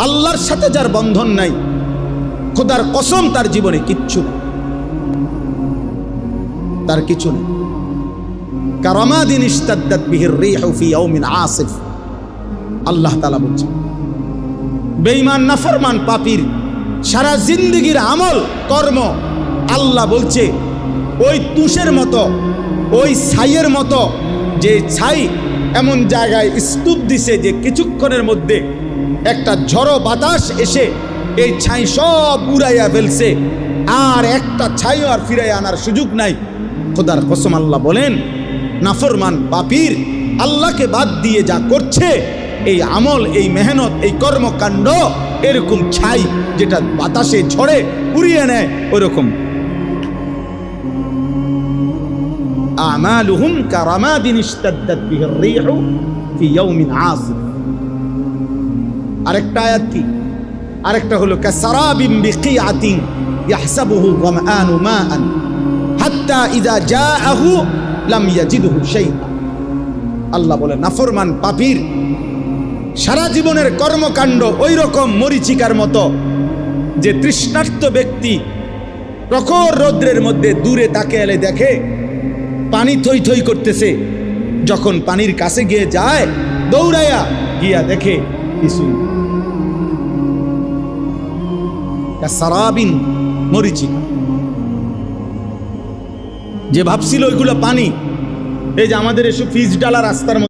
আল্লাহর সাথে যার বন্ধন নাই, খোদার কসম তার জীবনে কিচ্ছু নেই, তার কিছু নেই। কারামাদিন ইশতাদ্দাত বিহির রিহু ফি ইয়াউমিন আসিফ, আল্লাহ তাআলা বলছেন বেঈমান নাফরমান পাপীর সারা জিন্দেগীর আমল কর্ম আল্লাহ বলছে ওই তুষের মতো, ওই ছাইয়ের মতো, যে ছাই এমন জায়গায় স্তূপ দিছে যে কিছুক্ষণের মধ্যে একটা ঝড়ো বাতাস এসে এই ছাই সব উড়াইয়া ফেলছে, আর একটা ছাইও আর ফিরাইয়া আনার সুযোগ নাই। খোদার কসম আল্লাহ বলেন নাফরমান পাপীর আল্লাহকে বাদ দিয়ে যা করছে, এই আমল, এই মেহনত, এই কর্মকাণ্ড এরকম ছাই যেটা বাতাসে ঝড়ে উড়িয়ে নেয় ওরকম। আমালুহুম কারামাদিন ইশতাদ্দাত বিহির রিহু ফি ইয়াউমিন আসিফ। আরেকটা আয়াত কি? আরেকটা হলো কাসারাবিন বিকিআতিন ইয়াহসাবুহু যামআনু মাআন হাত্তা ইযা জাআহু লাম ইয়াজিদহু শাইআ। আল্লাহ বলে নাফরমান পাপীর সারা জীবনের কর্মকাণ্ড ওই রকম মরিচিকার মতো, যে তৃষ্ণার্ত ব্যক্তি প্রখর রৌদ্রের মধ্যে দূরে তাকে এলে দেখে পানি থই থই করতেছে, যখন পানির কাছে গিয়ে যায় দৌড়াইয়া গিয়া দেখে কিছু। সারাবিন মরিচিকা, যে ভাবছিল ওইগুলো পানি, এই যে আমাদের এসব ফিজ ডালা রাস্তার